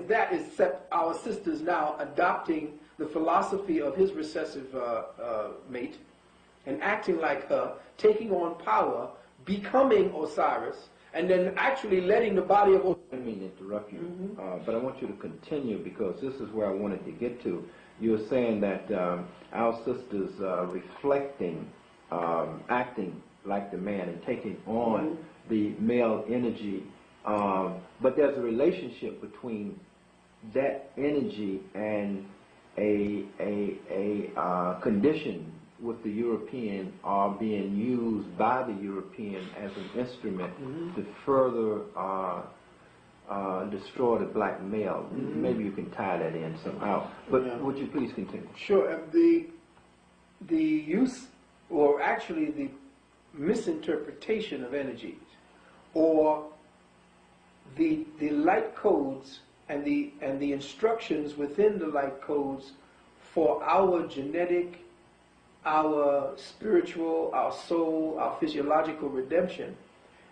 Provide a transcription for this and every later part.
that is our sisters now adopting the philosophy of his recessive mate and acting like her, taking on power, becoming Osiris, and then actually letting the body of Osiris. I didn't mean to interrupt you, but I want you to continue, because this is where I wanted to get to. You were saying that our sisters reflecting, acting like the man and taking on the male energy, but there's a relationship between that energy and a condition with the European are being used by the European as an instrument to further destroy the black male. Maybe you can tie that in somehow. But would you please continue? Sure. The use, or actually the misinterpretation of energies, or the light codes and the instructions within the light codes for our genetic, our spiritual, our soul, our physiological redemption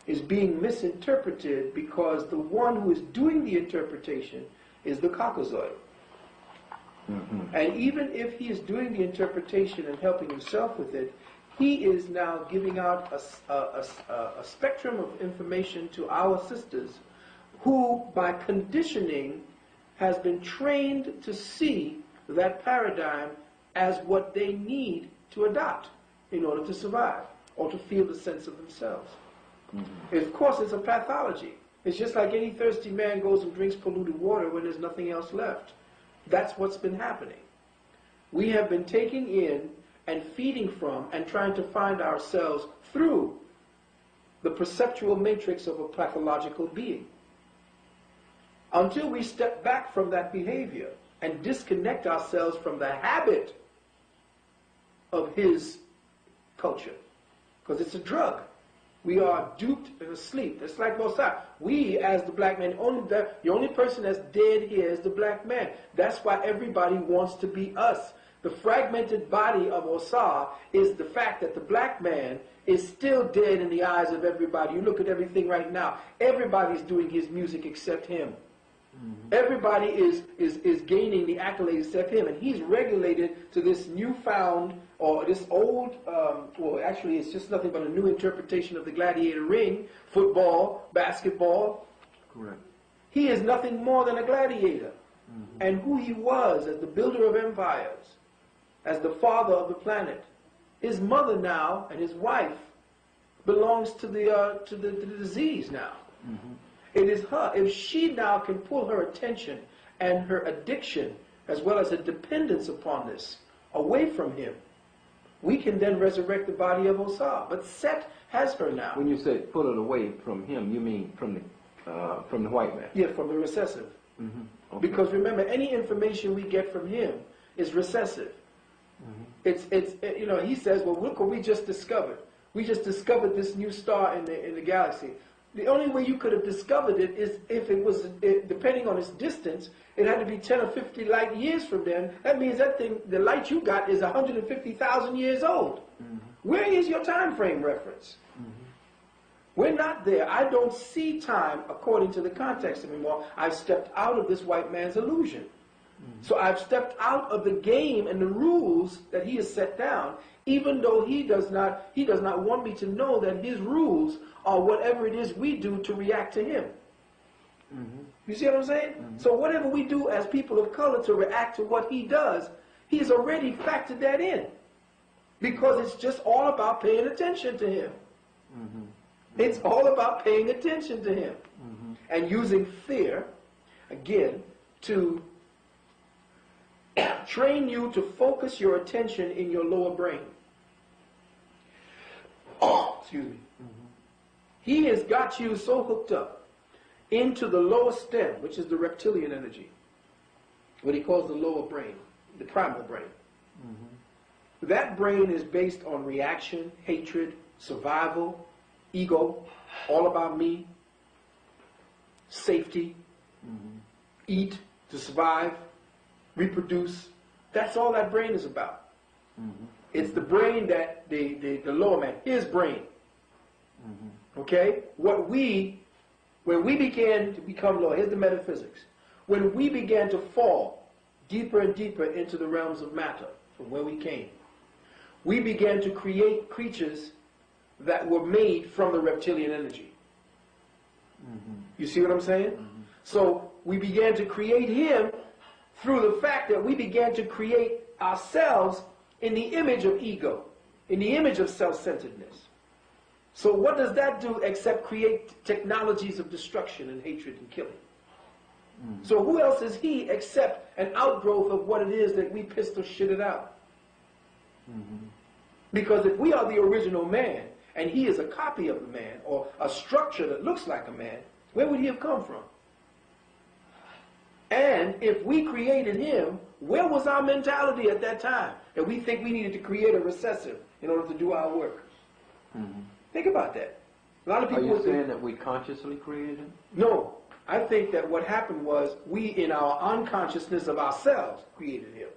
is being misinterpreted because the one who is doing the interpretation is the Caucasoid. And even if he is doing the interpretation and helping himself with it, he is now giving out a spectrum of information to our sisters who, by conditioning, has been trained to see that paradigm as what they need to adopt in order to survive or to feel the sense of themselves. Of course, it's a pathology. It's just like any thirsty man goes and drinks polluted water when there's nothing else left. That's what's been happening. We have been taking in and feeding from and trying to find ourselves through the perceptual matrix of a pathological being. Until we step back from that behavior and disconnect ourselves from the habit of his culture, because it's a drug. We are duped and asleep. It's like Mosai. We, as the black man, the only person that's dead here is the black man. That's why everybody wants to be us. The fragmented body of Osar is the fact that the black man is still dead in the eyes of everybody. You look at everything right now. Everybody's doing his music except him. Everybody is gaining the accolades except him, and he's regulated to this newfound, or this old, well, actually it's just nothing but a new interpretation of the gladiator ring, football, basketball. Correct. He is nothing more than a gladiator. And who he was as the builder of empires, as the father of the planet, his mother now and his wife belongs to the disease now. It is her. If she now can pull her attention and her addiction, as well as a dependence upon this, away from him, we can then resurrect the body of Osar. But Set has her now. When you say pull it away from him, you mean from the white man? Yeah, from the recessive. Okay. Because remember, any information we get from him is recessive. It's you know, he says, well, look what we just discovered. We just discovered this new star in the galaxy. The only way you could have discovered it is if it was, depending on its distance, it had to be 10 or 50 light years from then. That means that thing, the light you got is 150,000 years old. Where is your time frame reference? We're not there. I don't see time according to the context anymore. I've stepped out of this white man's illusion. So I've stepped out of the game and the rules that he has set down, even though he does not want me to know that his rules are whatever it is we do to react to him. You see what I'm saying? So whatever we do as people of color to react to what he does, he's already factored that in. Because it's just all about paying attention to him. It's all about paying attention to him. And using fear, again, to train you to focus your attention in your lower brain. Excuse me. He has got you so hooked up into the lower stem, which is the reptilian energy, what he calls the lower brain, the primal brain. That brain is based on reaction, hatred, survival, ego, all about me, safety, eat to survive, reproduce. That's all that brain is about. It's the brain that the lower man, his brain. Okay? When we began to become lower, here's the metaphysics. when we began to fall deeper and deeper into the realms of matter from where we came, we began to create creatures that were made from the reptilian energy. You see what I'm saying? So we began to create him through the fact that we began to create ourselves in the image of ego, in the image of self-centeredness. So what does that do except create technologies of destruction and hatred and killing? So who else is he except an outgrowth of what it is that we pistol shitted out? Because if we are the original man, and he is a copy of a man, or a structure that looks like a man, where would he have come from? And if we created him, where was our mentality at that time? That we think we needed to create a recessive in order to do our work. Think about that. A lot of people Are you saying that we consciously created him? No. I think that what happened was we, in our unconsciousness of ourselves, created him.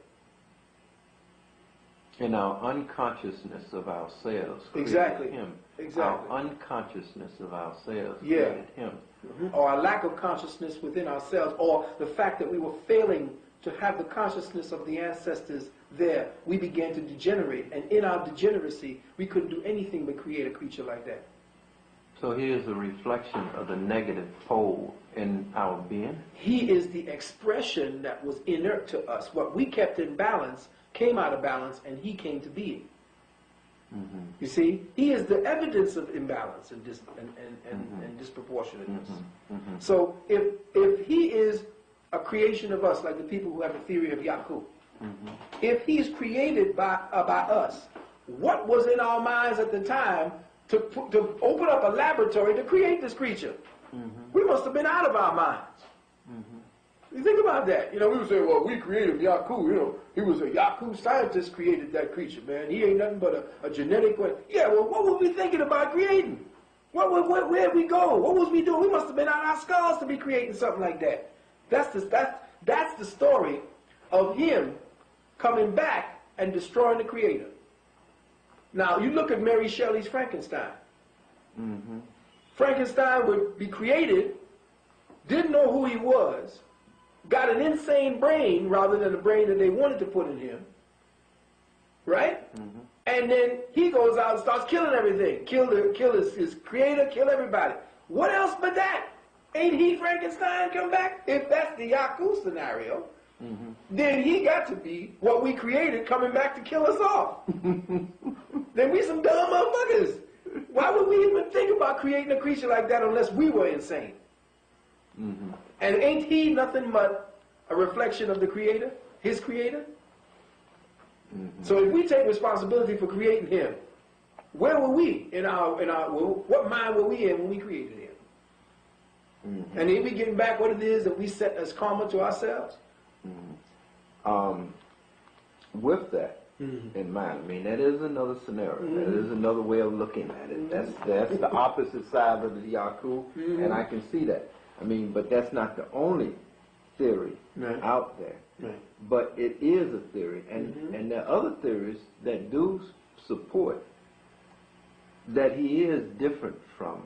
In our unconsciousness of ourselves created Exactly. him. Exactly. Our unconsciousness of ourselves Yeah. created him. Or our lack of consciousness within ourselves, or the fact that we were failing to have the consciousness of the ancestors there, we began to degenerate. And in our degeneracy, we couldn't do anything but create a creature like that. So he is a reflection of the negative pole in our being? He is the expression that was inert to us. What we kept in balance came out of balance, and he came to being. You see, he is the evidence of imbalance and disproportionateness. So if he is a creation of us, like the people who have the theory of Yaku, if he's created by us, what was in our minds at the time to open up a laboratory to create this creature? We must have been out of our minds. You think about that. You know, we would say, well, we created Yaku. You know, he was a Yaku scientist created that creature, man. He ain't nothing but a genetic one. Yeah, well, what were we thinking about creating? Where'd we go? What was we doing? We must have been out of our skulls to be creating something like that. That's the story of him coming back and destroying the creator. Now, you look at Mary Shelley's Frankenstein. Frankenstein would be created, didn't know who he was, got an insane brain rather than the brain that they wanted to put in him, right? And then he goes out and starts killing everything. Kill his creator, kill everybody. What else but that? Ain't he Frankenstein come back? If that's the Yaku scenario, then he got to be what we created coming back to kill us off. Then we some dumb motherfuckers. Why would we even think about creating a creature like that unless we were insane? And ain't he nothing but a reflection of the creator, his creator? So if we take responsibility for creating him, where were we what mind were we in when we created him? And then we getting back what it is that we set as karma to ourselves? With that in mind, I mean, that is another scenario. That is another way of looking at it. That's the opposite side of the Yaku, and I can see that. I mean, but that's not the only theory out there. But it is a theory, and there are other theories that do support that he is different from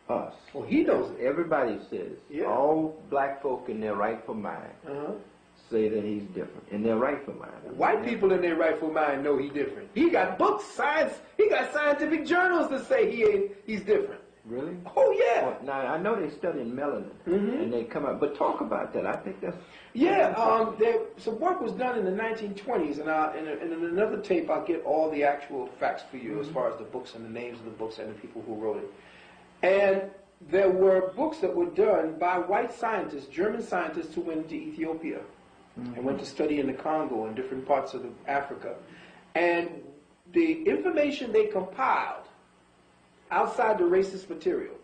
us. Well, he knows it. Everybody says, all black folk in their rightful mind say that he's different, in their rightful mind. White people in their rightful mind know he's different. He got books, science, he got scientific journals that say he's different. Really? Oh, yeah. Well, now, I know they study melanin, and they come out, but talk about that. I think that's... Yeah, some work was done in the 1920s, and in another tape I'll get all the actual facts for you as far as the books and the names of the books and the people who wrote it. And there were books that were done by white scientists, German scientists who went to Ethiopia and went to study in the Congo and different parts of Africa. And the information they compiled outside the racist material,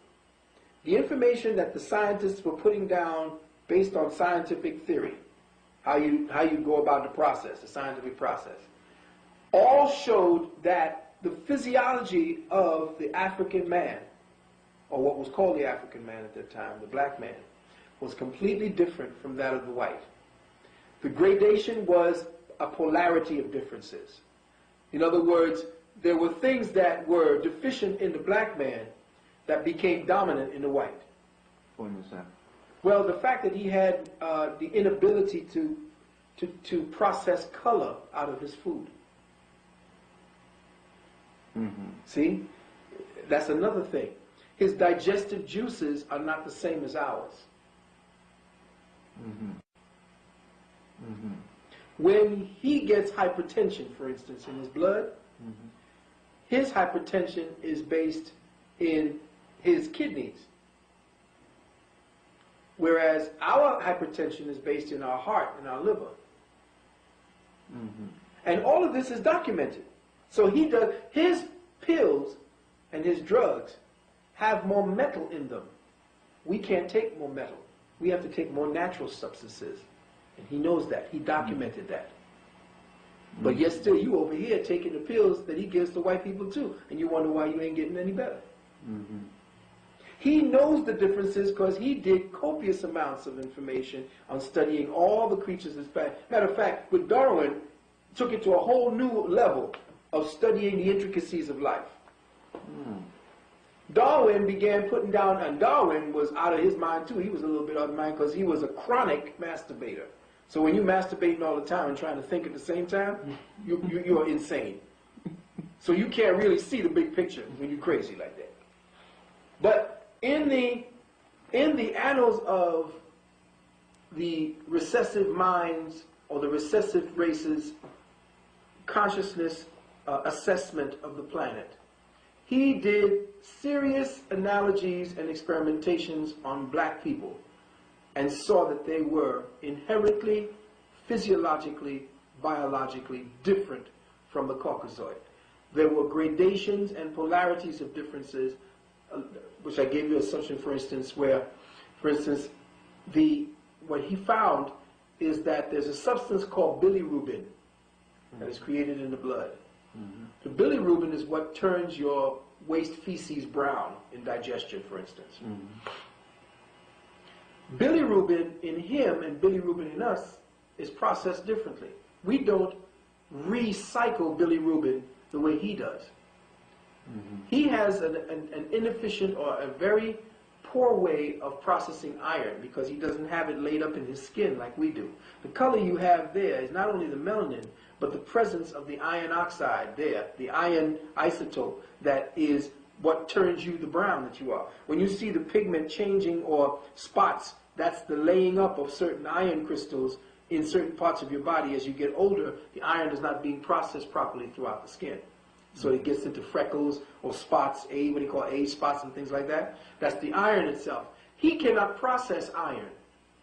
the information that the scientists were putting down based on scientific theory, how you go about the process, the scientific process, all showed that the physiology of the African man, or what was called the African man at that time, the black man, was completely different from that of the white. The gradation was a polarity of differences. In other words, there were things that were deficient in the black man that became dominant in the white. For example? Well, the fact that he had the inability to process color out of his food. See? That's another thing. His digestive juices are not the same as ours. When he gets hypertension, for instance, in his blood, his hypertension is based in his kidneys. Whereas our hypertension is based in our heart and our liver. And all of this is documented. So he does, his pills and his drugs have more metal in them. We can't take more metal. We have to take more natural substances. And he knows that. He documented that. But yet still you over here taking the pills that he gives to white people too. And you wonder why you ain't getting any better. He knows the differences because he did copious amounts of information on studying all the creatures. Matter of fact, with Darwin, took it to a whole new level of studying the intricacies of life. Darwin began putting down, and Darwin was out of his mind too. He was a little bit out of mind because he was a chronic masturbator. So when you're masturbating all the time and trying to think at the same time, you're insane. So you can't really see the big picture when you're crazy like that. But in the annals of the recessive minds or the recessive races consciousness assessment of the planet, he did serious analogies and experimentations on black people and saw that they were inherently, physiologically, biologically different from the Caucasoid. There were gradations and polarities of differences, which I gave you an assumption, for instance, where, for instance, what he found is that there's a substance called bilirubin that is created in the blood. The bilirubin is what turns your waste feces brown in digestion, for instance. Bilirubin in him and bilirubin in us is processed differently. We don't recycle bilirubin the way he does. He has an inefficient or a very poor way of processing iron because he doesn't have it laid up in his skin like we do. The color you have there is not only the melanin, but the presence of the iron oxide there, the iron isotope that is what turns you the brown that you are. When you see the pigment changing or spots, that's the laying up of certain iron crystals in certain parts of your body. As you get older, the iron is not being processed properly throughout the skin. So it gets into freckles or spots, what do you call age spots and things like that. That's the iron itself. He cannot process iron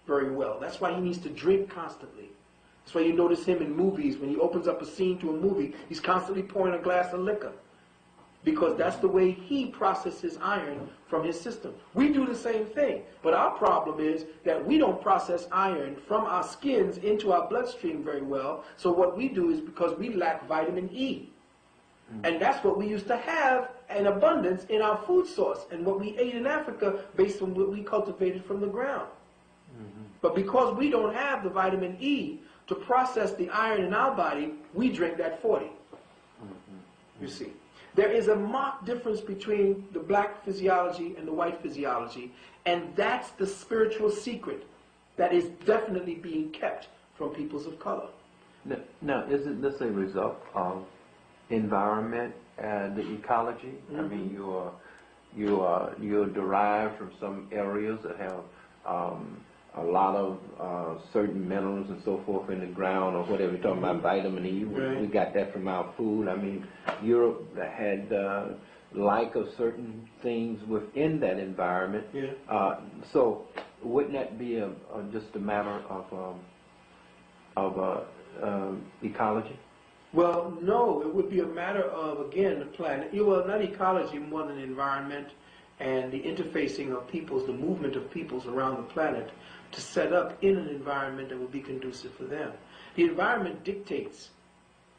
very well. That's why he needs to drink constantly. That's why you notice him in movies. When he opens up a scene to a movie, he's constantly pouring a glass of liquor. Because that's the way he processes iron from his system. We do the same thing. But our problem is that we don't process iron from our skins into our bloodstream very well. So what we do is because we lack vitamin E. And that's what we used to have in abundance in our food source and what we ate in Africa based on what we cultivated from the ground. But because we don't have the vitamin E to process the iron in our body, we drink that 40. You see. There is a marked difference between the black physiology and the white physiology, and that's the spiritual secret that is definitely being kept from peoples of color. Now, isn't this a result of environment and the ecology? I mean, you're derived from some areas that have a lot of certain minerals and so forth in the ground, or whatever you're talking about, vitamin E. We got that from our food. I mean, Europe had like of certain things within that environment. So wouldn't that be just a matter of ecology? Well, no, it would be a matter of, again, the planet. Well, not ecology, more than the environment and the interfacing of peoples, the movement of peoples around the planet to set up in an environment that will be conducive for them. The environment dictates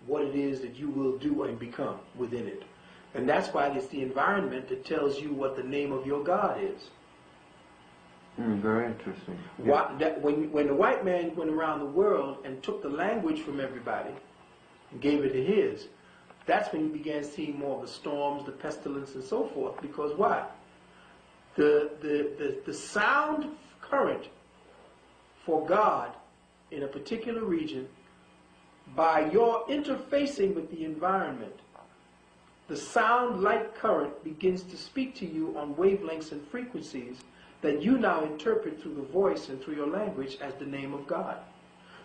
what it is that you will do and become within it. And that's why it's the environment that tells you what the name of your God is. Very interesting. When the white man went around the world and took the language from everybody and gave it to his, that's when you began seeing more of the storms, the pestilence, and so forth. Because why? The sound current for God in a particular region, by your interfacing with the environment, the sound light current begins to speak to you on wavelengths and frequencies that you now interpret through the voice and through your language as the name of God.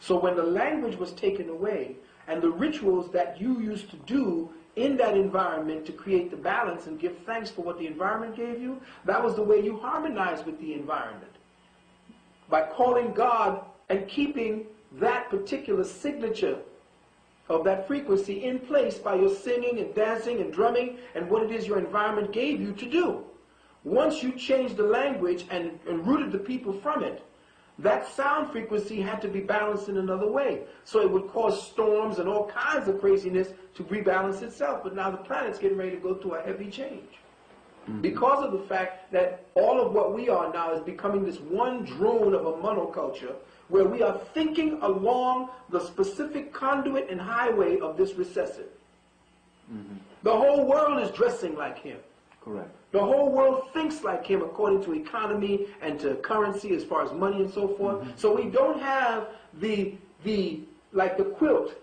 So when the language was taken away and the rituals that you used to do in that environment to create the balance and give thanks for what the environment gave you, that was the way you harmonized with the environment. By calling God and keeping that particular signature of that frequency in place by your singing and dancing and drumming and what it is your environment gave you to do. Once you changed the language and rooted the people from it, that sound frequency had to be balanced in another way. So it would cause storms and all kinds of craziness to rebalance itself. But now the planet's getting ready to go through a heavy change. Because of the fact that all of what we are now is becoming this one drone of a monoculture, where we are thinking along the specific conduit and highway of this recessive. The whole world is dressing like him. Correct. The whole world thinks like him according to economy and to currency as far as money and so forth. So we don't have the quilt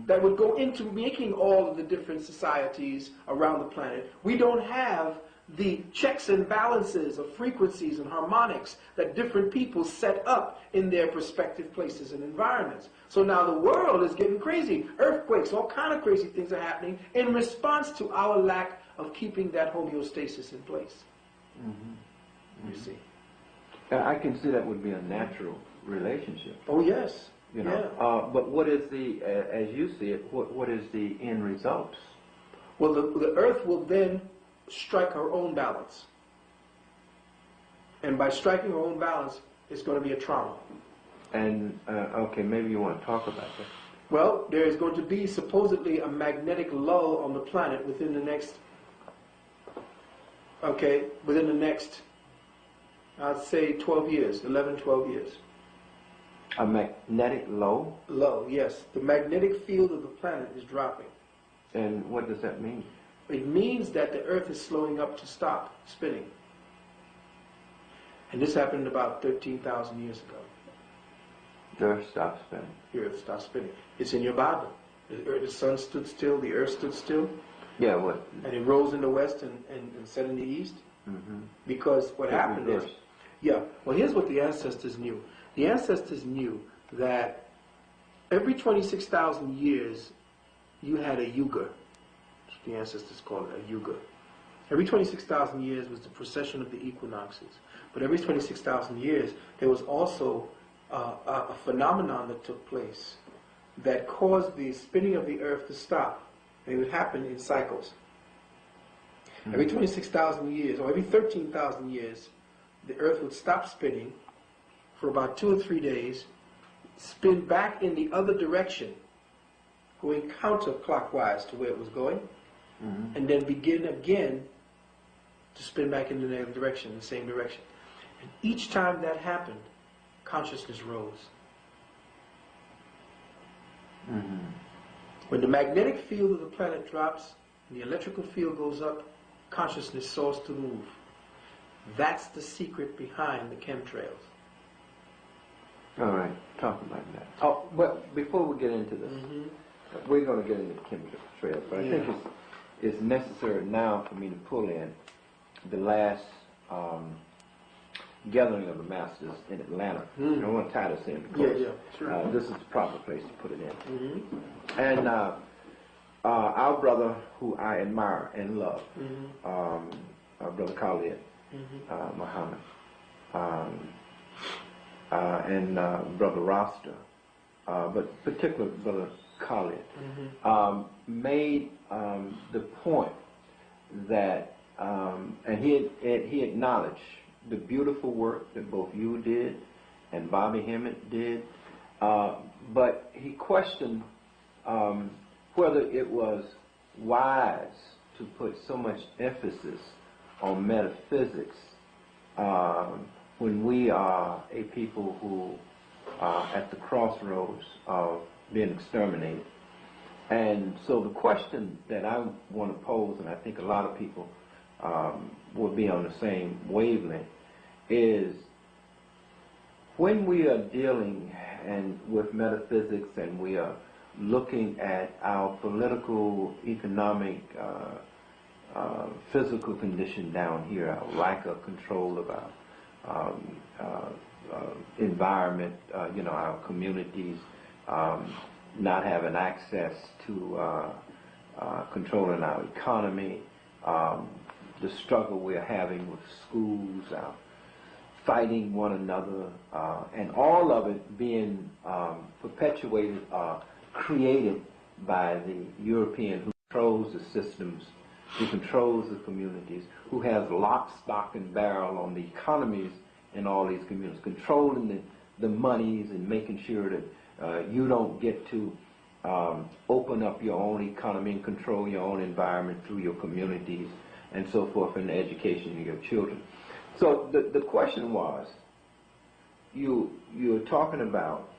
that would go into making all of the different societies around the planet. We don't have the checks and balances of frequencies and harmonics that different people set up in their respective places and environments. So now the world is getting crazy. Earthquakes, all kind of crazy things are happening in response to our lack of keeping that homeostasis in place. You see. I can see that would be a natural relationship. Oh yes. You know. But what is the, as you see it, what is the end result? Well, the earth will then strike her own balance. And by striking her own balance, it's going to be a trauma. And, okay, maybe you want to talk about that. Well, there is going to be supposedly a magnetic lull on the planet within the next, I'd say 12 years, 11, 12 years. A magnetic low? Low, yes. The magnetic field of the planet is dropping. And what does that mean? It means that the earth is slowing up to stop spinning. And this happened about 13,000 years ago. The earth stopped spinning. The earth stopped spinning. It's in your Bible. The sun stood still, the earth stood still. Yeah, what? And it rose in the west and set in the east. Because what happened is, well, here's what the ancestors knew. The ancestors knew that every 26,000 years you had a yuga. The ancestors called it a yuga. Every 26,000 years was the precession of the equinoxes. But every 26,000 years, there was also a phenomenon that took place that caused the spinning of the earth to stop. And it would happen in cycles. Every 26,000 years, or every 13,000 years, the earth would stop spinning for about 2 or 3 days, spin back in the other direction, going counterclockwise to where it was going, and then begin again to spin back in the other direction, the same direction. And each time that happened, consciousness rose. When the magnetic field of the planet drops and the electrical field goes up, consciousness soars to the roof. That's the secret behind the chemtrails. All right, talk about that. Oh, well, before we get into this, we're going to get into the chemtrails, but I think it's necessary now for me to pull in the last gathering of the masters in Atlanta. I want to tie this in because sure. This is the proper place to put it in. And our brother, who I admire and love, our brother Khalid Muhammad, and brother Rasta, but particularly brother Khalid, made the point that, and he acknowledged the beautiful work that both you did and Bobby Hemmett did, but he questioned whether it was wise to put so much emphasis on metaphysics when we are a people who are at the crossroads of being exterminated. And so the question that I want to pose, and I think a lot of people will be on the same wavelength, is when we are dealing with metaphysics and we are looking at our political, economic, physical condition down here, our lack of control of our environment, our communities, not having access to controlling our economy, the struggle we're having with schools, fighting one another, and all of it being perpetuated, created by the European who controls the systems, who controls the communities, who has lock, stock, and barrel on the economies in all these communities, controlling the monies and making sure that you don't get to open up your own economy and control your own environment through your communities and so forth, and the education of your children. So the question was, you were talking about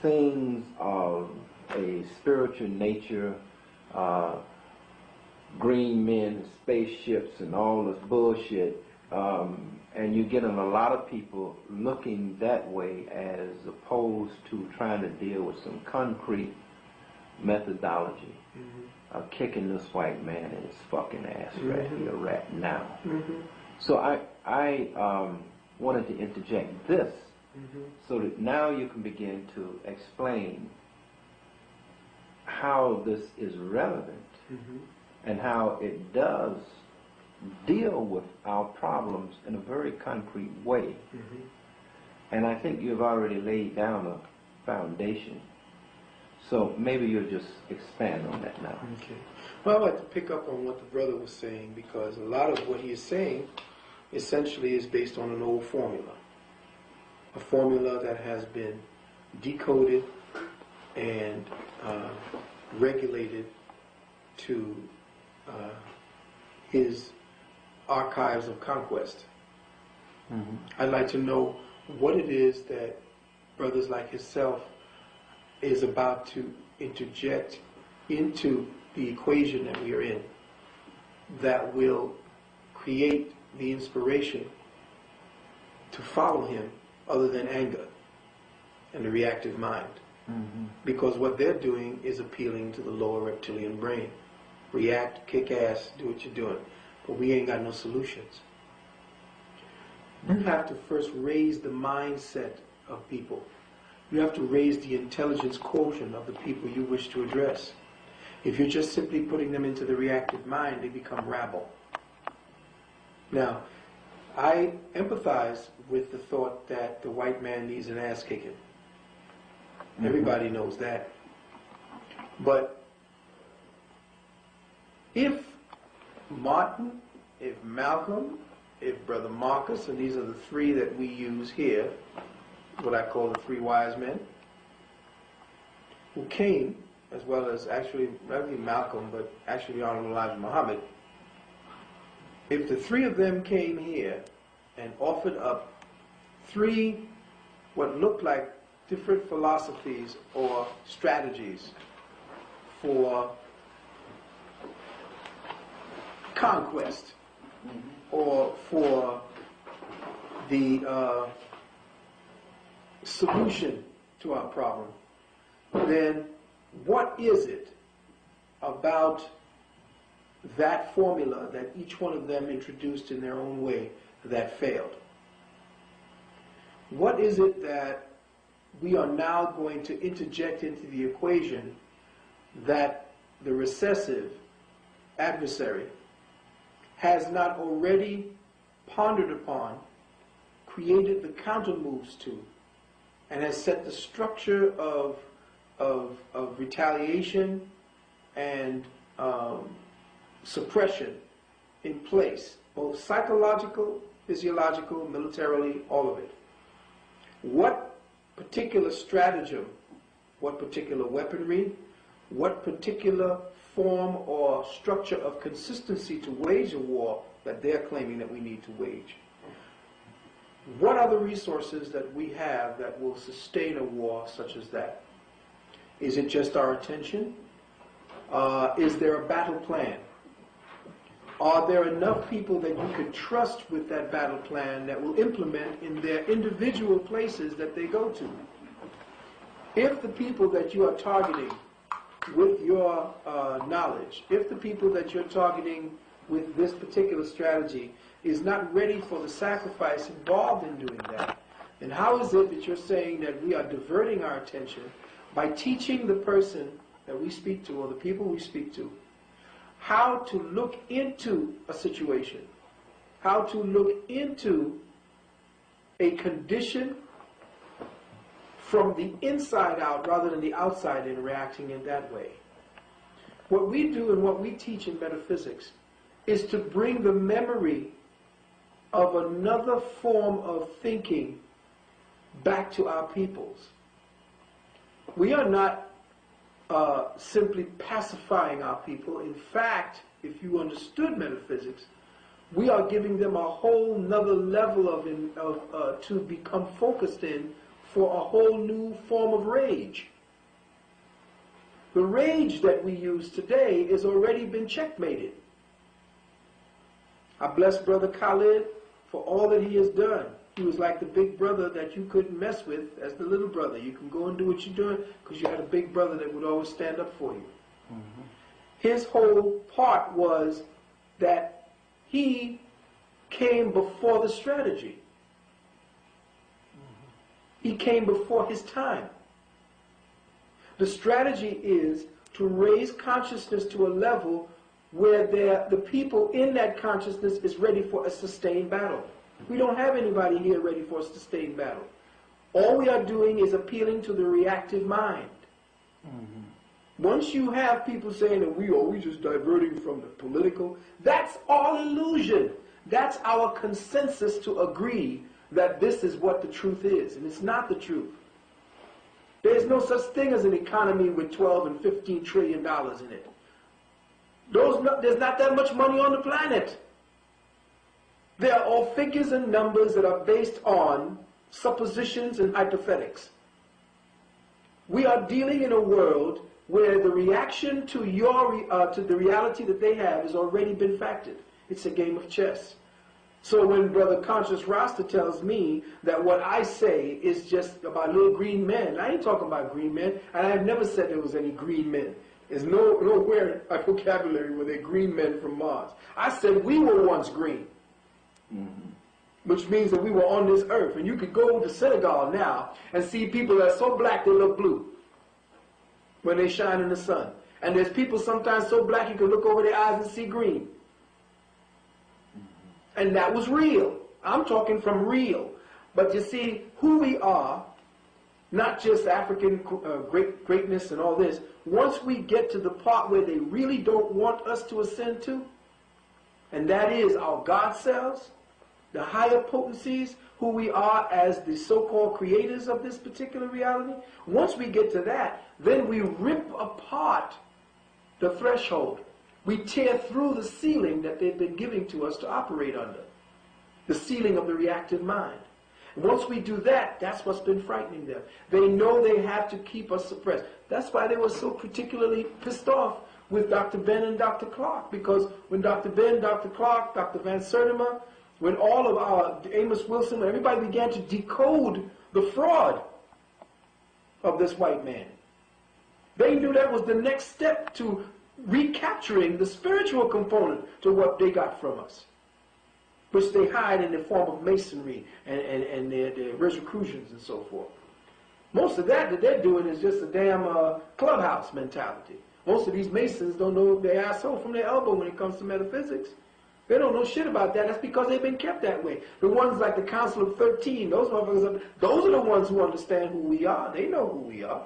things of a spiritual nature, green men, spaceships, and all this bullshit, and you're getting a lot of people looking that way as opposed to trying to deal with some concrete methodology. Kicking this white man in his fucking ass right here, right now. So I wanted to interject this so that now you can begin to explain how this is relevant and how it does deal with our problems in a very concrete way. And I think you've already laid down a foundation. So maybe you'll just expand on that now. Okay. Well, I'd like to pick up on what the brother was saying, because a lot of what he is saying essentially is based on an old formula. A formula that has been decoded and regulated to his archives of conquest. I'd like to know what it is that brothers like himself is about to interject into the equation that we are in that will create the inspiration to follow him other than anger and the reactive mind. Because what they're doing is appealing to the lower reptilian brain. React, kick ass, do what you're doing. But we ain't got no solutions. You have to first raise the mindset of people. You have to raise the intelligence quotient of the people you wish to address. If you're just simply putting them into the reactive mind, they become rabble. Now, I empathize with the thought that the white man needs an ass kicking. Everybody knows that. But if Martin, if Malcolm, if Brother Marcus, and these are the three that we use here, what I call the three wise men, who came, as well as actually, not only Malcolm, but actually the Honorable Elijah Muhammad, if the three of them came here and offered up three what looked like different philosophies or strategies for conquest or for the solution to our problem, then what is it about that formula that each one of them introduced in their own way that failed? What is it that we are now going to interject into the equation that the recessive adversary has not already pondered upon, created the counter moves to, and has set the structure of retaliation and suppression in place, both psychological, physiological, militarily, all of it? What particular stratagem, what particular weaponry, what particular form or structure of consistency to wage a war that they're claiming that we need to wage? What are the resources that we have that will sustain a war such as that? Is it just our attention? Is there a battle plan? Are there enough people that you can trust with that battle plan that will implement in their individual places that they go to? If the people that you are targeting with your knowledge, if the people that you're targeting with this particular strategy is not ready for the sacrifice involved in doing that, then how is it that you're saying that we are diverting our attention by teaching the person that we speak to, or the people we speak to, how to look into a situation, how to look into a condition from the inside out rather than the outside in, reacting in that way? What we do and what we teach in metaphysics is to bring the memory of another form of thinking back to our peoples. We are not simply pacifying our people. In fact, if you understood metaphysics, we are giving them a whole nother level of to become focused in for a whole new form of rage. The rage that we use today has already been checkmated. I bless Brother Khalid for all that he has done. He was like the big brother that you couldn't mess with as the little brother. You can go and do what you're doing because you had a big brother that would always stand up for you. Mm-hmm. His whole part was that he came before the strategy. Mm-hmm. He came before his time. The strategy is to raise consciousness to a level where the people in that consciousness is ready for a sustained battle. We don't have anybody here ready for a sustained battle. All we are doing is appealing to the reactive mind. Mm-hmm. Once you have people saying that we just diverting from the political, that's all illusion. That's our consensus to agree that this is what the truth is, and it's not the truth. There's no such thing as an economy with 12 and 15 trillion dollars in it. There's not that much money on the planet. They are all figures and numbers that are based on suppositions and hypothetics. We are dealing in a world where the reaction to to the reality that they have has already been factored. It's a game of chess. So when Brother Conscious Rasta tells me that what I say is just about little green men, I ain't talking about green men, and I've never said there was any green men. There's nowhere in my vocabulary where they're green men from Mars. I said we were once green. Mm-hmm. Which means that we were on this earth. And you could go to Senegal now and see people that are so black they look blue when they shine in the sun. And there's people sometimes so black you can look over their eyes and see green. Mm-hmm. And that was real. I'm talking from real. But you see, who we are, not just African greatness and all this, once we get to the part where they really don't want us to ascend to, and that is our God selves, the higher potencies, who we are as the so-called creators of this particular reality. Once we get to that, then we rip apart the threshold. We tear through the ceiling that they've been giving to us to operate under, the ceiling of the reactive mind. And once we do that, that's what's been frightening them. They know they have to keep us suppressed. That's why they were so particularly pissed off with Dr. Ben and Dr. Clark, because when Dr. Ben, Dr. Clark, Dr. Van Sertima, when all of our Amos Wilson, when everybody began to decode the fraud of this white man, they knew that was the next step to recapturing the spiritual component to what they got from us, which they hide in the form of masonry and their Rosicrucians and so forth. Most of that they're doing is just a damn clubhouse mentality. Most of these Masons don't know their asshole from their elbow when it comes to metaphysics. They don't know shit about that. That's because they've been kept that way. The ones like the Council of 13, those motherfuckers, those are the ones who understand who we are. They know who we are.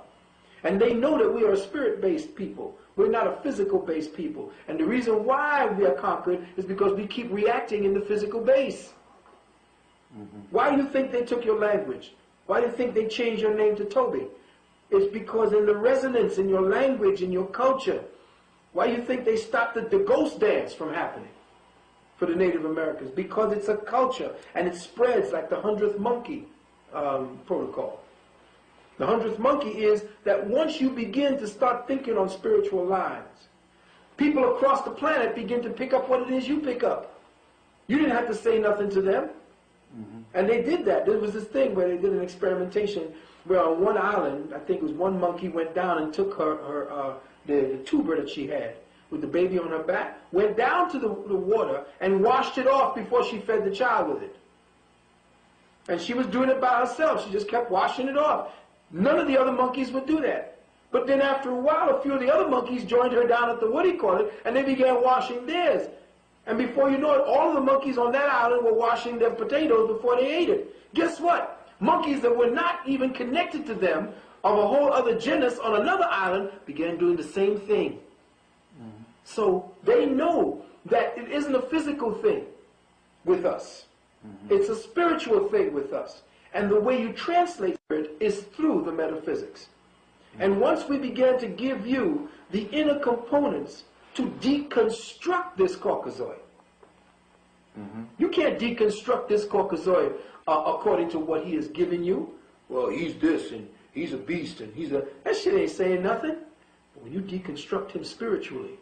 And they know that we are a spirit-based people. We're not a physical-based people. And the reason why we are conquered is because we keep reacting in the physical base. Mm-hmm. Why do you think they took your language? Why do you think they changed your name to Toby? It's because in the resonance in your language, in your culture. Why do you think they stopped the ghost dance from happening for the Native Americans? Because it's a culture, and it spreads like the 100th monkey protocol. The 100th monkey is that once you begin to start thinking on spiritual lines, People across the planet begin to pick up what it is you pick up. You didn't have to say nothing to them. And they did that. There was this thing where they did an experimentation where on one island, I think it was one monkey went down and took the tuber that she had with the baby on her back, went down to the water and washed it off before she fed the child with it. And she was doing it by herself. She just kept washing it off. None of the other monkeys would do that. But then after a while, a few of the other monkeys joined her down at the what do you call it, and they began washing theirs. And before you know it, all of the monkeys on that island were washing their potatoes before they ate it. Guess what? Monkeys that were not even connected to them, of a whole other genus on another island, began doing the same thing. So they know that it isn't a physical thing with us. It's a spiritual thing with us. And the way you translate it is through the metaphysics. And once we began to give you the inner components to deconstruct this Caucasoid, you can't deconstruct this Caucasoid according to what he has given you. Well, he's this, and he's a beast, and he's a... That shit ain't saying nothing. But when you deconstruct him spiritually,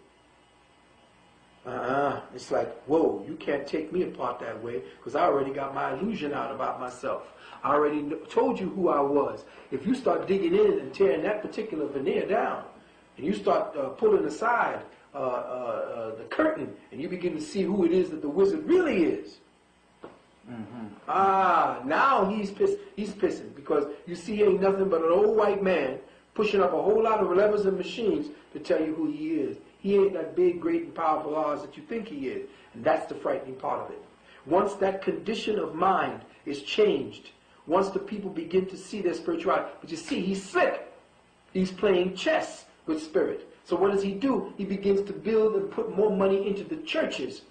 it's like, whoa, you can't take me apart that way, because I already got my illusion out about myself. I already told you who I was. If you start digging in and tearing that particular veneer down, and you start pulling aside the curtain, and you begin to see who it is that the wizard really is. Now he's pissing, because you see he ain't nothing but an old white man pushing up a whole lot of levers and machines to tell you who he is. He ain't that big, great, and powerful Oz that you think he is. And that's the frightening part of it. Once that condition of mind is changed, once the people begin to see their spirituality, but you see, he's slick. He's playing chess with spirit. So what does he do? He begins to build and put more money into the churches.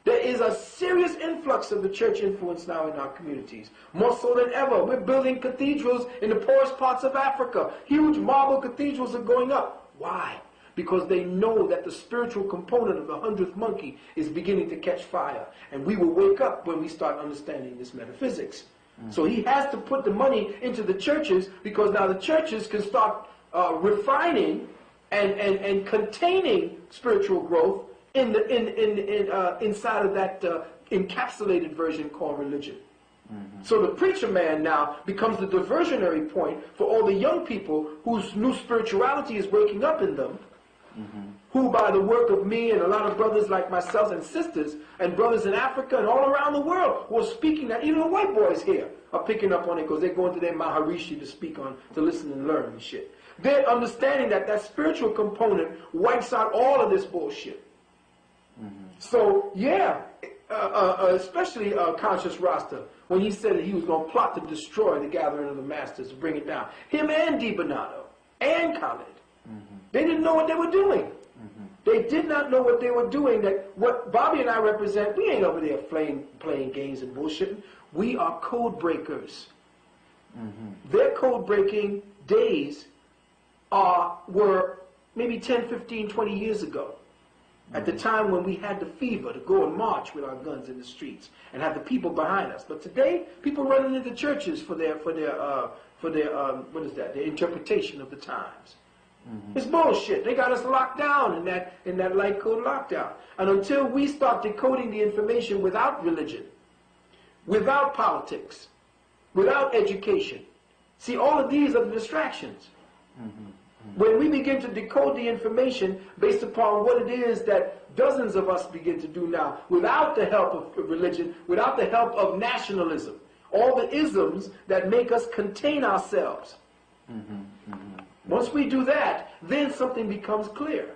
There is a serious influx of the church influence now in our communities, more so than ever. We're building cathedrals in the poorest parts of Africa. Huge marble cathedrals are going up. Why? Because they know that the spiritual component of the 100th monkey is beginning to catch fire. And we will wake up when we start understanding this metaphysics. So he has to put the money into the churches, because now the churches can start refining and containing spiritual growth inside of that encapsulated version called religion. So the preacher man now becomes the diversionary point for all the young people whose new spirituality is waking up in them, who by the work of me and a lot of brothers like myself and sisters and brothers in Africa and all around the world who are speaking that, even the white boys here are picking up on it, because they're going to their Maharishi to speak on, to listen and learn and shit. They're understanding that that spiritual component wipes out all of this bullshit. So, yeah, especially Conscious Rasta, when he said that he was going to plot to destroy the gathering of the masters, to bring it down. Him and Di Bernardo and Khalid. They didn't know what they were doing. They did not know what they were doing. That what Bobby and I represent, we ain't over there playing games and bullshitting. We are code breakers. Their code breaking days were maybe 10, 15, 20 years ago. At the time when we had the fever to go and march with our guns in the streets and have the people behind us. But today, people running into churches for their what is that? Their interpretation of the times. It's bullshit. They got us locked down in that light code lockdown. And until we start decoding the information without religion, without politics, without education, see, all of these are the distractions. When we begin to decode the information based upon what it is that dozens of us begin to do now, without the help of religion, without the help of nationalism, all the isms that make us contain ourselves. Once we do that, then something becomes clear.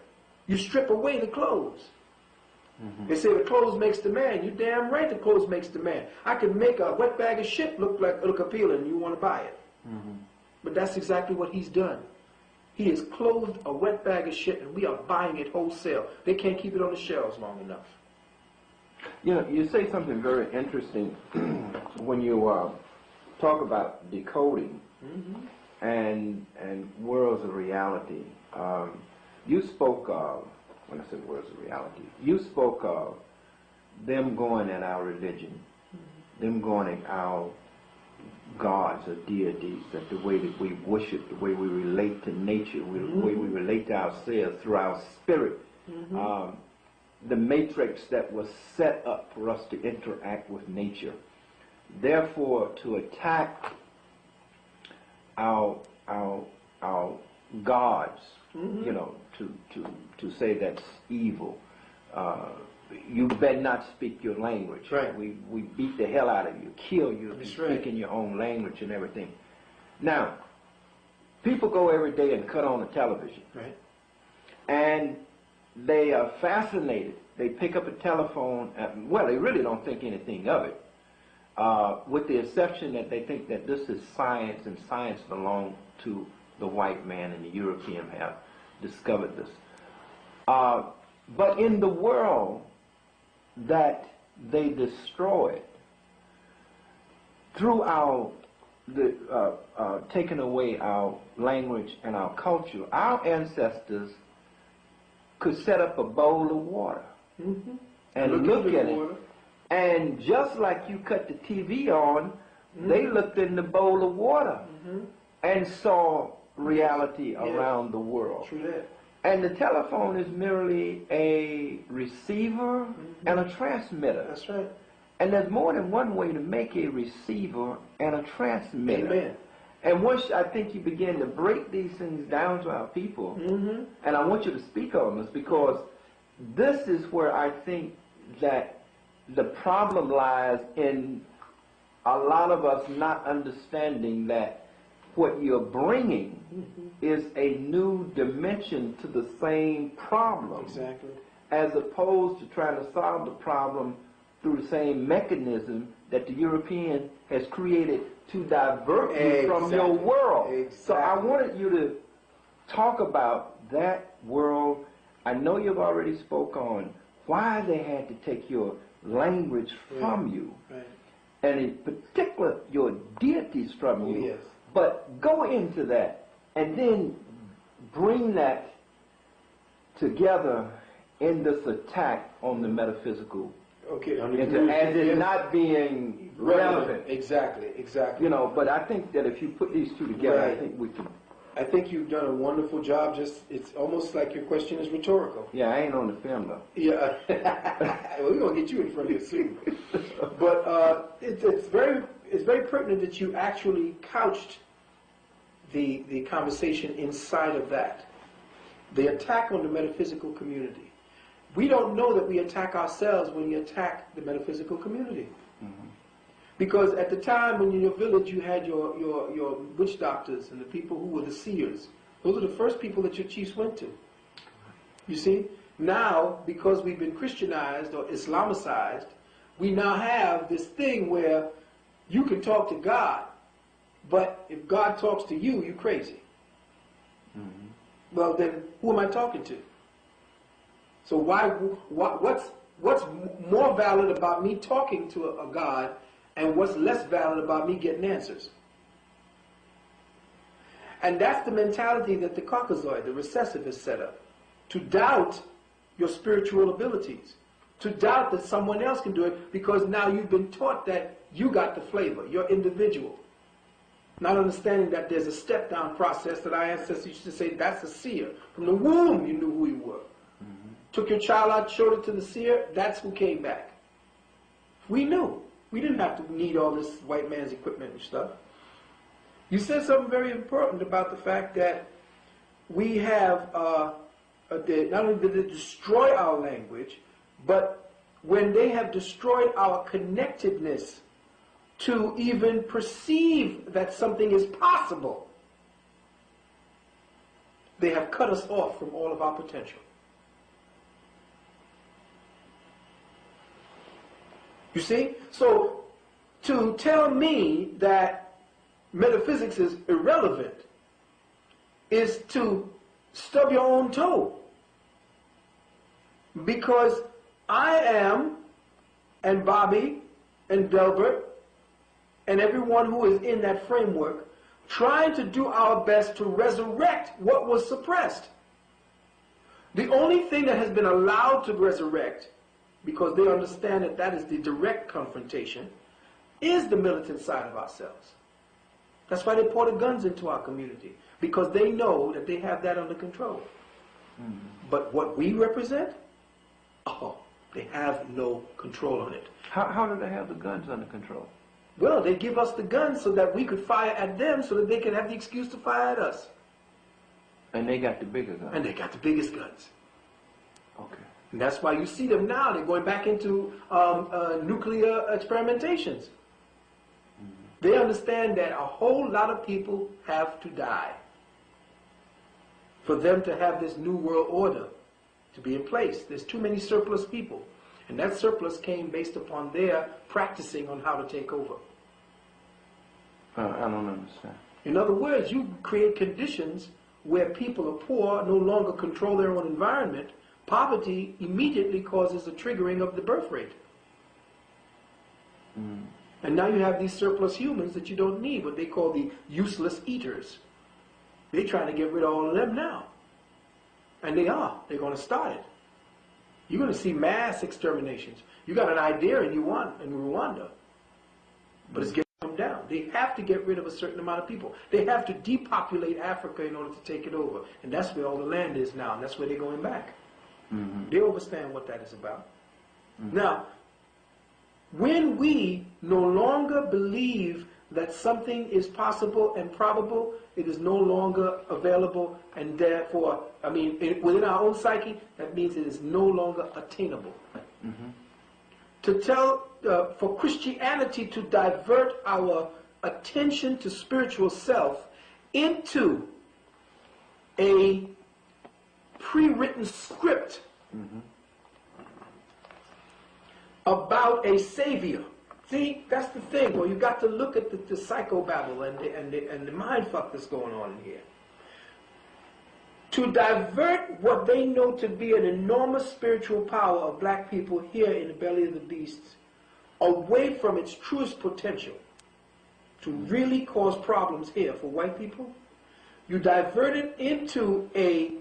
You strip away the clothes. They say the clothes makes the man. You're damn right the clothes makes the man. I could make a wet bag of shit look appealing and you want to buy it. But that's exactly what he's done. He has clothed a wet bag of shit and we are buying it wholesale. They can't keep it on the shelves long enough. You know, you say something very interesting when you talk about decoding and worlds of reality. You spoke of, when I said worlds of reality, you spoke of them going at our religion, them going at our gods or deities, that the way that we worship, the way we relate to nature, the way we relate to ourselves through our spirit the matrix that was set up for us to interact with nature. Therefore, to attack our gods, you know, to say that's evil. You better not speak your language. Right. We beat the hell out of you, kill you if you right. speak in your own language and everything. Now, people go every day and cut on the television. Right. And they are fascinated. They pick up a telephone, well, they really don't think anything of it, with the exception that they think that this is science, and science belongs to the white man, and the European have discovered this. But in the world that they destroyed, through taking away our language and our culture, our ancestors could set up a bowl of water and look at it. And just like you cut the TV on, they looked in the bowl of water and saw reality around the world. True that. And the telephone is merely a receiver and a transmitter. That's right. And there's more than one way to make a receiver and a transmitter. Amen. And once I think you begin to break these things down to our people, and I want you to speak on this, because this is where I think that the problem lies in a lot of us not understanding that what you're bringing is a new dimension to the same problem. Exactly. As opposed to trying to solve the problem through the same mechanism that the European has created to divert you from your world. Exactly. So I wanted you to talk about that world. I know you've already spoke on why they had to take your language from you, and in particular your deities from you. Yes. But go into that and then bring that together in this attack on the metaphysical. Okay. As in not being relevant. Exactly. Exactly. You know, but I think that if you put these two together, I think we can. I think you've done a wonderful job. It's almost like your question is rhetorical. Yeah, I ain't on the film though. Yeah. Well, we're gonna get you in front of your soon. But it's very pertinent that you actually couched the conversation inside of that. The attack on the metaphysical community. We don't know that we attack ourselves when we attack the metaphysical community. Because at the time when in your village you had your witch doctors and the people who were the seers, those are the first people that your chiefs went to. You see? Now, because we've been Christianized or Islamicized, we now have this thing where you can talk to God, but if God talks to you, you're crazy. Well, then who am I talking to? So what's more valid about me talking to a God, and what's less valid about me getting answers? And that's the mentality that the Caucasoid, the recessive, has set up. To doubt your spiritual abilities. To doubt that someone else can do it, because now you've been taught that you got the flavor, you're individual. Not understanding that there's a step-down process that our ancestors used to say, that's a seer. From the womb you knew who you were. Took your child out, showed it to the seer, that's who came back. We knew. We didn't have to need all this white man's equipment and stuff. You said something very important about the fact that we have, not only did they destroy our language, but when they have destroyed our connectedness to even perceive that something is possible, they have cut us off from all of our potential. You see? So, to tell me that metaphysics is irrelevant is to stub your own toe. Because I am, and Bobby, and Delbert, and everyone who is in that framework, trying to do our best to resurrect what was suppressed. The only thing that has been allowed to resurrect, because they understand that that is the direct confrontation, is the militant side of ourselves. That's why they pour the guns into our community, because they know that they have that under control. But what we represent, oh, they have no control on it. How do they have the guns under control? Well, they give us the guns so that we could fire at them so that they can have the excuse to fire at us. And they got the bigger guns. And they got the biggest guns. Okay. And that's why you see them now. They're going back into nuclear experimentations. They understand that a whole lot of people have to die for them to have this new world order to be in place. There's too many surplus people. And that surplus came based upon their practicing on how to take over. I don't understand. In other words, you create conditions where people are poor, no longer control their own environment. Poverty immediately causes a triggering of the birth rate. And now you have these surplus humans that you don't need, what they call the useless eaters. They're trying to get rid of all of them now. And they are. They're going to start it. You're going to see mass exterminations. You got an idea in Rwanda, but it's getting them down. They have to get rid of a certain amount of people. They have to depopulate Africa in order to take it over. And that's where all the land is now, and that's where they're going back. They understand what that is about. Now, when we no longer believe that something is possible and probable, it is no longer available, and therefore, within our own psyche, that means it is no longer attainable. To tell, for Christianity to divert our attention to spiritual self into a pre-written script about a savior. See, that's the thing. Well, you got to look at the psychobabble and the mind fuck that's going on in here. To divert what they know to be an enormous spiritual power of black people here in the belly of the beasts away from its truest potential, to really cause problems here for white people, you divert it into a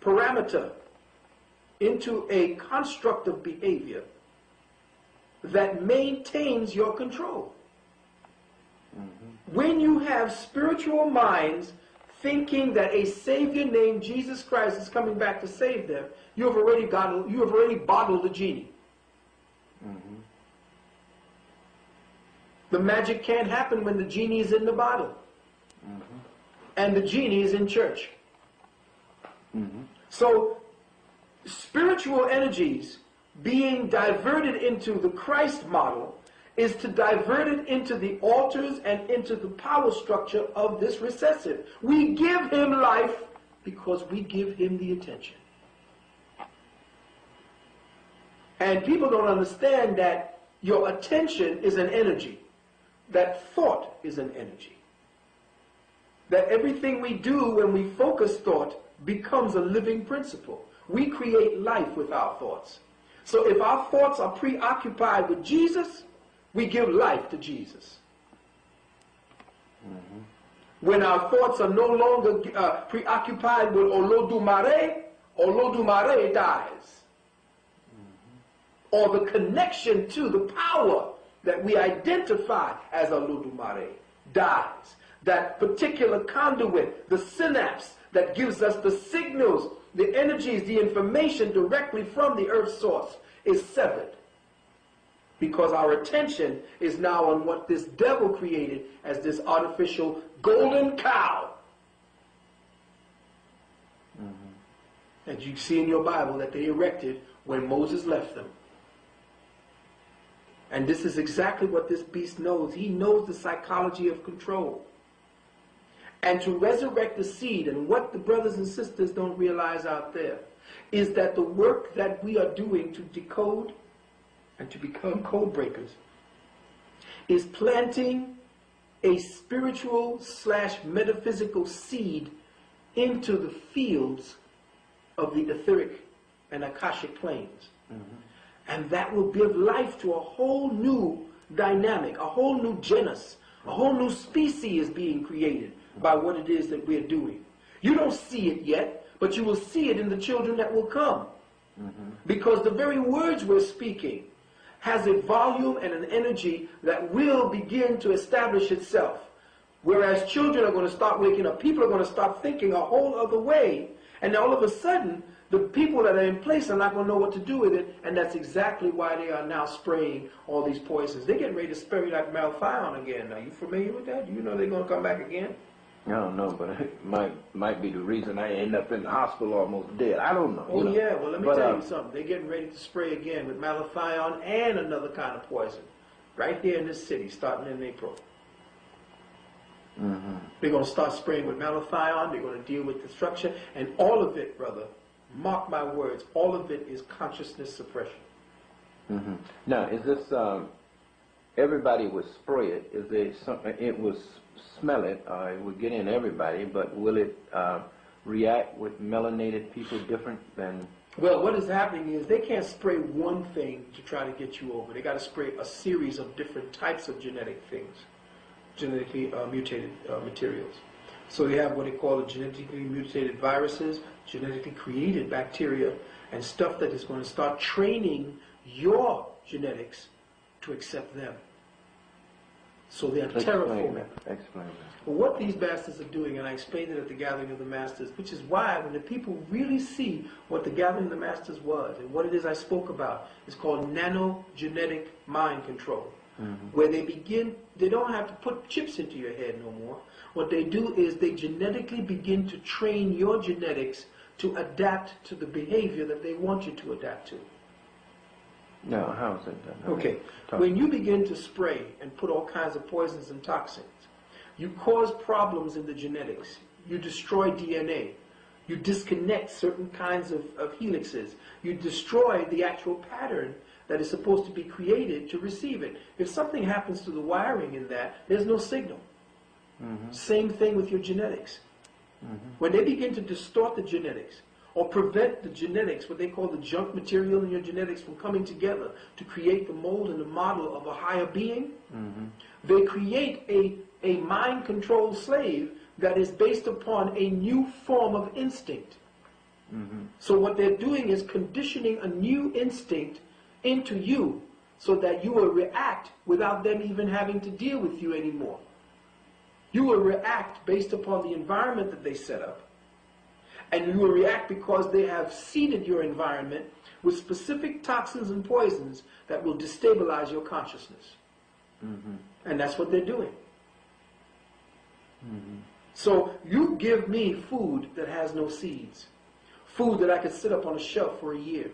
parameter, into a construct of behavior that maintains your control. When you have spiritual minds thinking that a savior named Jesus Christ is coming back to save them, you have already bottled the genie. The magic can't happen when the genie is in the bottle. And the genie is in church. So, spiritual energies being diverted into the Christ model is to divert it into the altars and into the power structure of this recessive. We give him life because we give him the attention. And people don't understand that your attention is an energy, that thought is an energy, that everything we do when we focus thought becomes a living principle. We create life with our thoughts. So if our thoughts are preoccupied with Jesus, we give life to Jesus. When our thoughts are no longer preoccupied with Olodumare, Olodumare dies. Or the connection to the power that we identify as Olodumare dies. That particular conduit, the synapse that gives us the signals, the energies, the information directly from the earth's source is severed. Because our attention is now on what this devil created as this artificial golden cow. That you see in your Bible that they erected when Moses left them. And this is exactly what this beast knows. He knows the psychology of control. And to resurrect the seed, and what the brothers and sisters don't realize out there, is that the work that we are doing to decode and to become code breakers is planting a spiritual / metaphysical seed into the fields of the etheric and akashic planes. And that will give life to a whole new dynamic, a whole new genus, a whole new species being created by what it is that we're doing. You don't see it yet, but you will see it in the children that will come. Because the very words we're speaking has a volume and an energy that will begin to establish itself. Whereas children are going to start waking up, people are going to start thinking a whole other way, And all of a sudden, the people that are in place are not going to know what to do with it, and that's exactly why they are now spraying all these poisons. They're getting ready to spray like malathion again. Are you familiar with that? Do you know they're going to come back again? I don't know, but it might be the reason I end up in the hospital almost dead. I don't know. Oh, yeah. Well, let me tell you something. They're getting ready to spray again with malathion and another kind of poison right here in this city starting in April. They're going to start spraying with malathion. They're going to deal with destruction. And all of it, brother, mark my words, all of it is consciousness suppression. Now, is this, everybody would spray it? Is there something, it will smell it, it would get in everybody, but will it react with melanated people different than? Well, what is happening is they can't spray one thing to try to get you over. They got to spray a series of different types of genetic things, genetically mutated materials. So they have what they call the genetically mutated viruses, genetically created bacteria, and stuff that is going to start training your genetics to accept them. So they are terraforming. Explain that. But what these masters are doing, and I explained it at the Gathering of the Masters, which is why when the people really see what the Gathering of the Masters was and what it is I spoke about, it's called nanogenetic mind control. Where they don't have to put chips into your head no more. What they do is they genetically begin to train your genetics to adapt to the behavior that they want you to adapt to. No, how is it done? Okay, when you begin to spray and put all kinds of poisons and toxins, you cause problems in the genetics. You destroy DNA. You disconnect certain kinds of helixes. You destroy the actual pattern that is supposed to be created to receive it. If something happens to the wiring in that, there's no signal. Same thing with your genetics. When they begin to distort the genetics or prevent the genetics, what they call the junk material in your genetics, from coming together to create the mold and the model of a higher being, they create a mind-controlled slave that is based upon a new form of instinct. So what they're doing is conditioning a new instinct into you so that you will react without them even having to deal with you anymore. You will react based upon the environment that they set up. And you will react because they have seeded your environment with specific toxins and poisons that will destabilize your consciousness. And that's what they're doing. So you give me food that has no seeds. Food that I could sit up on a shelf for a year.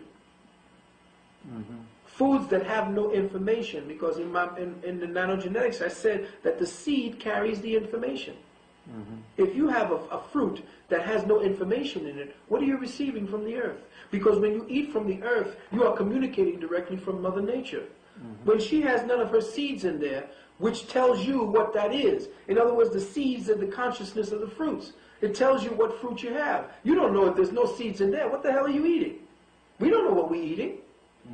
Foods that have no information, because in the nanogenetics I said that the seed carries the information. If you have a fruit that has no information in it, what are you receiving from the earth? Because when you eat from the earth, you are communicating directly from Mother Nature. When she has none of her seeds in there, which tells you what that is. In other words, the seeds are the consciousness of the fruits. It tells you what fruit you have. You don't know if there's no seeds in there. What the hell are you eating? We don't know what we're eating.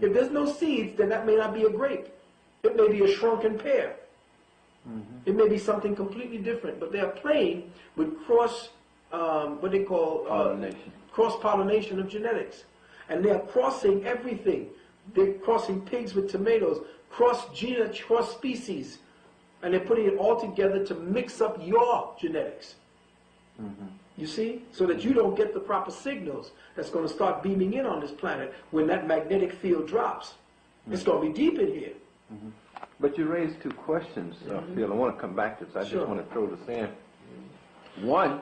If there's no seeds, then that may not be a grape. It may be a shrunken pear. It may be something completely different. But they are playing with what they call cross-pollination of genetics. And they are crossing everything. They're crossing pigs with tomatoes, cross species. And they're putting it all together to mix up your genetics. You see? So that you don't get the proper signals that's going to start beaming in on this planet when that magnetic field drops. It's going to be deep in here. But you raised two questions, Phil. I want to come back to this. I just want to throw this in. One,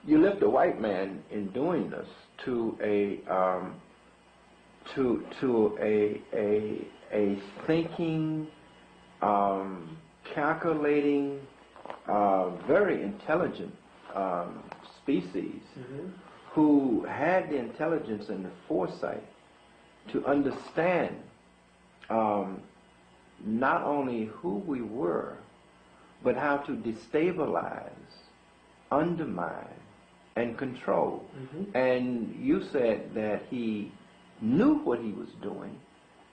you left a white man in doing this to a thinking, calculating, very intelligent species who had the intelligence and the foresight to understand not only who we were, but how to destabilize, undermine, and control. And you said that he knew what he was doing,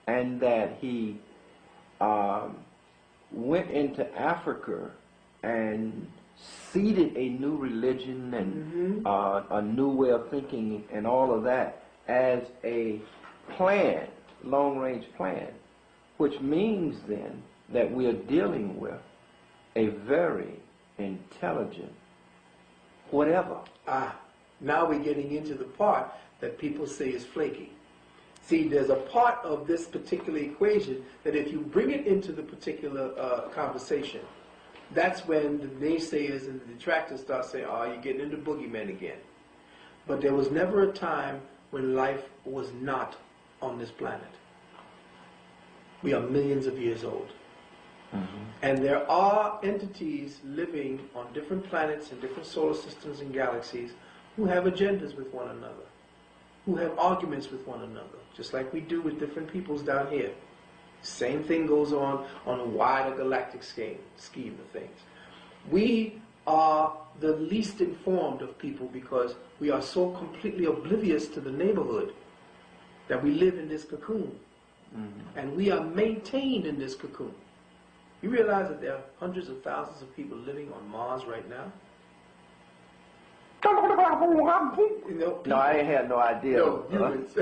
and that he went into Africa and seeded a new religion and a new way of thinking and all of that as a plan, long-range plan, which means then that we are dealing with a very intelligent, whatever. Now we're getting into the part that people say is flaky. See, there's a part of this particular equation that if you bring it into the particular conversation, that's when the naysayers and the detractors start saying, oh, you're getting into boogeyman again. But there was never a time when life was not on this planet. We are millions of years old. And there are entities living on different planets and different solar systems and galaxies who have agendas with one another, who have arguments with one another, just like we do with different peoples down here. Same thing goes on a wider galactic scheme of things. We are the least informed of people because we are so completely oblivious to the neighborhood that we live in this cocoon. And we are maintained in this cocoon. You realize that there are hundreds of thousands of people living on Mars right now? You know, No, I had no idea. no, humans.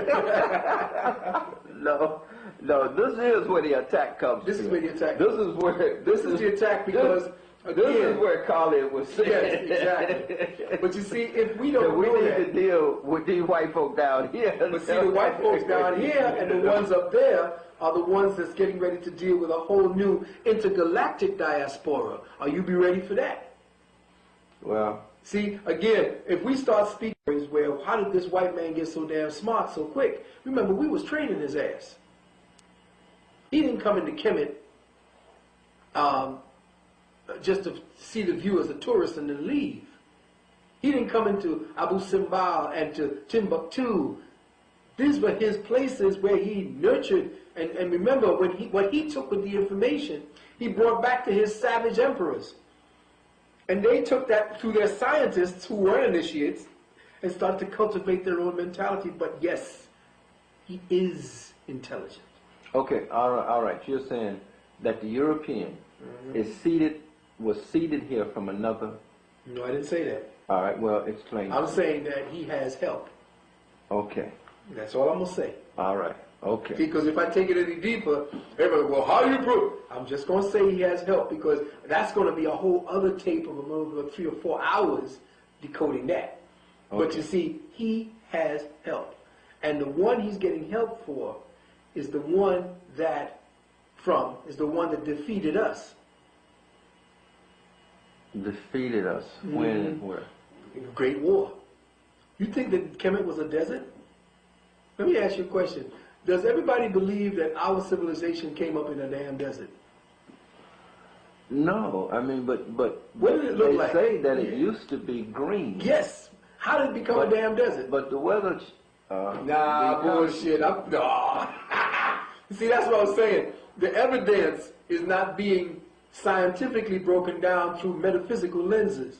No, this is where the attack comes This from. is where the attack This is where... This is the attack because, This again, is where Carly was saying. yes, exactly. But you see, if we don't that we know need that, to deal with these white folk down here. but see, the white folks down here and the ones up there are the ones that's getting ready to deal with a whole new intergalactic diaspora. Are you be ready for that? Well, See, again, if we start speaking, well, how did this white man get so damn smart so quick? Remember, we was training his ass. He didn't come into Kemet just to see the view as a tourist and then leave. He didn't come into Abu Simbel and to Timbuktu. These were his places where he nurtured. And remember, what he took with the information, he brought back to his savage emperors. And they took that to their scientists who were initiates and started to cultivate their own mentality. But yes, he is intelligent. okay, all right. You're saying that the European was seated here from another... No, I didn't say that. All right, well, explain. I'm saying that he has help. Okay, That's all I'm going to say. all right, okay. Because if I take it any deeper, everybody, well, how do you prove? I'm just going to say he has help because that's going to be a whole other tape of another 3 or 4 hours decoding that. Okay. But you see, he has help. And the one he's getting help for is the one that defeated us. Defeated us. When and where? In the Great War. You think that Kemet was a desert? Let me ask you a question. Does everybody believe that our civilization came up in a damn desert? No, I mean, but What did it look like? They say that it used to be green. Yes. How did it become a damn desert? But the weather... Nah, bullshit. No. See, that's what I was saying. The evidence is not being scientifically broken down through metaphysical lenses.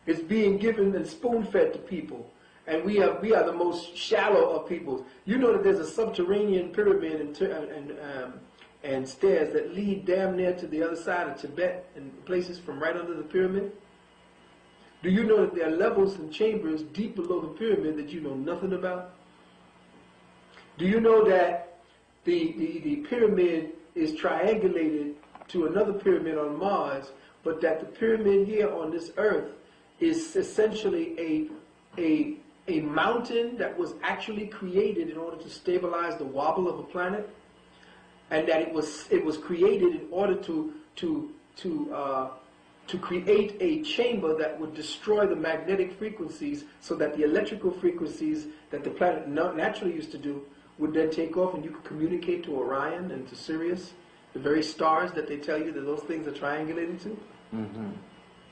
It's being given and spoon-fed to people. And we are the most shallow of peoples. You know that there's a subterranean pyramid and stairs that lead damn near to the other side of Tibet and places from right under the pyramid? Do you know that there are levels and chambers deep below the pyramid that you know nothing about? Do you know that the pyramid is triangulated to another pyramid on Mars, but that the pyramid here on this earth is essentially a mountain that was actually created in order to stabilize the wobble of a planet, and that it was created in order to create a chamber that would destroy the magnetic frequencies so that the electrical frequencies that the planet naturally used to do would then take off and you could communicate to Orion and to Sirius, the very stars that they tell you that those things are triangulated to. Mm-hmm.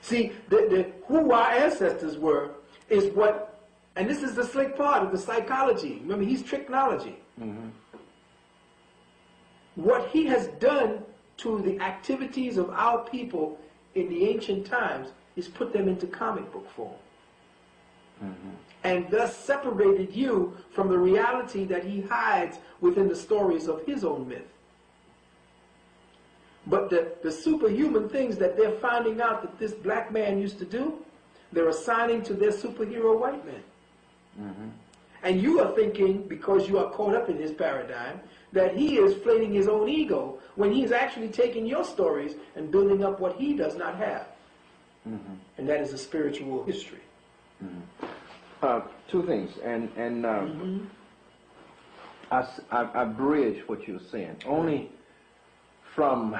See, who our ancestors were is what, and this is the slick part of the psychology. Remember, he's tricknology. Mm-hmm. What he has done to the activities of our people in the ancient times is put them into comic book form. Mm-hmm. And thus separated you from the reality that he hides within the stories of his own myth. But the superhuman things that they're finding out that this black man used to do, they're assigning to their superhero white man. Mm-hmm. And you are thinking, because you are caught up in his paradigm, that he is flating his own ego when he is actually taking your stories and building up what he does not have. Mm-hmm. And that is a spiritual history. Two things, and I bridge what you're saying. Only from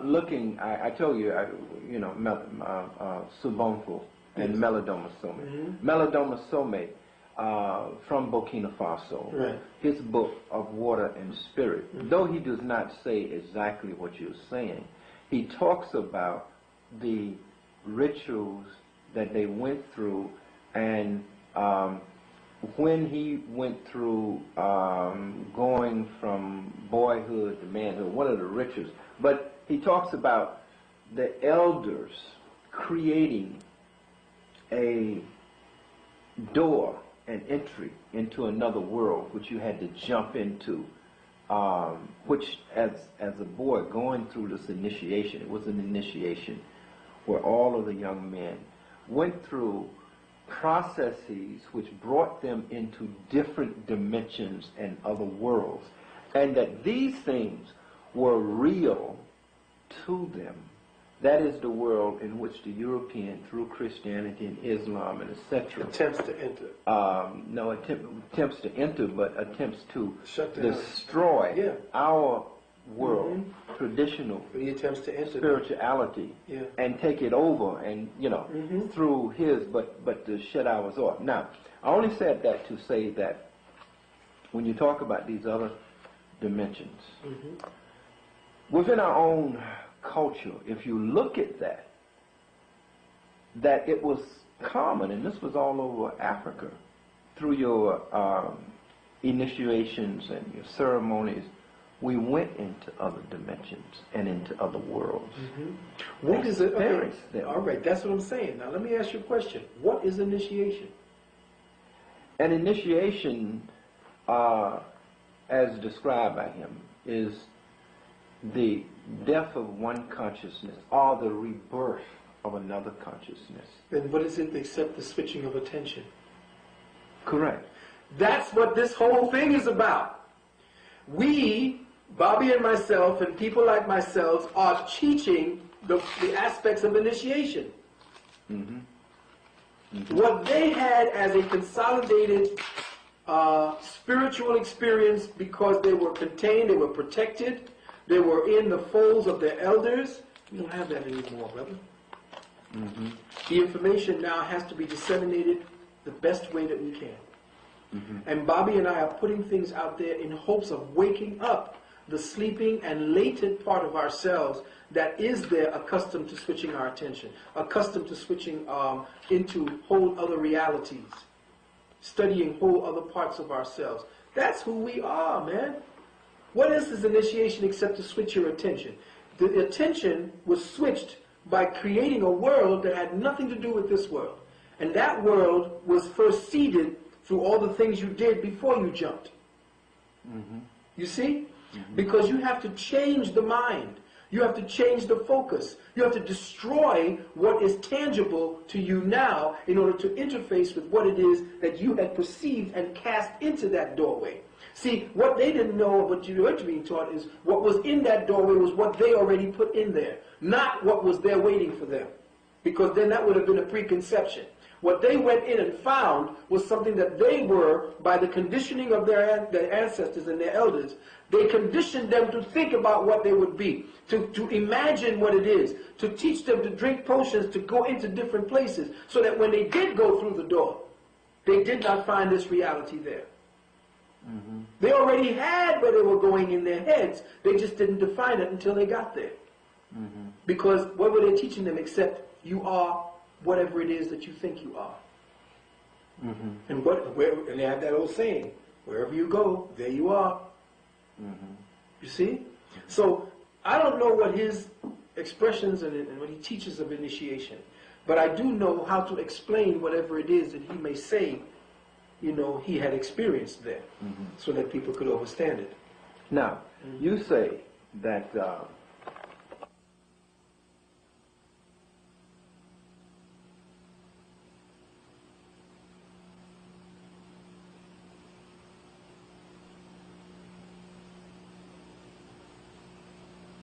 looking, I told you, Subonfo and Melodoma Some. Melodoma Some from Burkina Faso. Right. His book of Water and Spirit, though he does not say exactly what you're saying, he talks about the rituals that they went through, and when he went through going from boyhood to manhood, one of the rituals. But he talks about the elders creating a door, an entry into another world, which you had to jump into, which as a boy going through this initiation, it was an initiation where all of the young men went through processes which brought them into different dimensions and other worlds, and that these things were real to them. That is the world in which the European, through Christianity and Islam and etc., attempts to enter. Attempts to enter, but attempts to Shut down. destroy our world, traditional But he attempts to enter spirituality, and take it over, and through his, but to shut ours off. Now, I only said that to say that when you talk about these other dimensions, within our own culture, if you look at that it was common, and this was all over Africa, through your initiations and your ceremonies, we went into other dimensions and into other worlds. What is it? Okay. All right, that's what I'm saying. Now let me ask you a question. What is initiation? An initiation, as described by him, is the death of one consciousness or the rebirth of another consciousness. Then what is it except the switching of attention? Correct. That's what this whole thing is about. We, Bobby and myself, and people like myself, are teaching the aspects of initiation. What they had as a consolidated spiritual experience, because they were contained, they were protected, they were in the folds of their elders. We don't have that anymore, brother. The information now has to be disseminated the best way that we can. And Bobby and I are putting things out there in hopes of waking up the sleeping and latent part of ourselves that is there, accustomed to switching our attention, accustomed to switching into whole other realities, studying whole other parts of ourselves. That's who we are, man. What else is initiation except to switch your attention? The attention was switched by creating a world that had nothing to do with this world. And that world was first seeded through all the things you did before you jumped. You see? Because you have to change the mind. You have to change the focus. You have to destroy what is tangible to you now in order to interface with what it is that you had perceived and cast into that doorway. See, what they didn't know, what you were being taught, is what was in that doorway was what they already put in there, not what was there waiting for them. Because then that would have been a preconception. What they went in and found was something that they were, by the conditioning of their ancestors and their elders, they conditioned them to think about what they would be, to imagine what it is, to teach them to drink potions, to go into different places, so that when they did go through the door, they did not find this reality there. They already had where they were going in their heads, they just didn't define it until they got there. Because what were they teaching them except you are whatever it is that you think you are? And and they have that old saying, wherever you go, there you are. You see? So I don't know what his expressions and what he teaches of initiation, but I do know how to explain whatever it is that he may say, he had experienced there, so that people could understand it. Now, you say that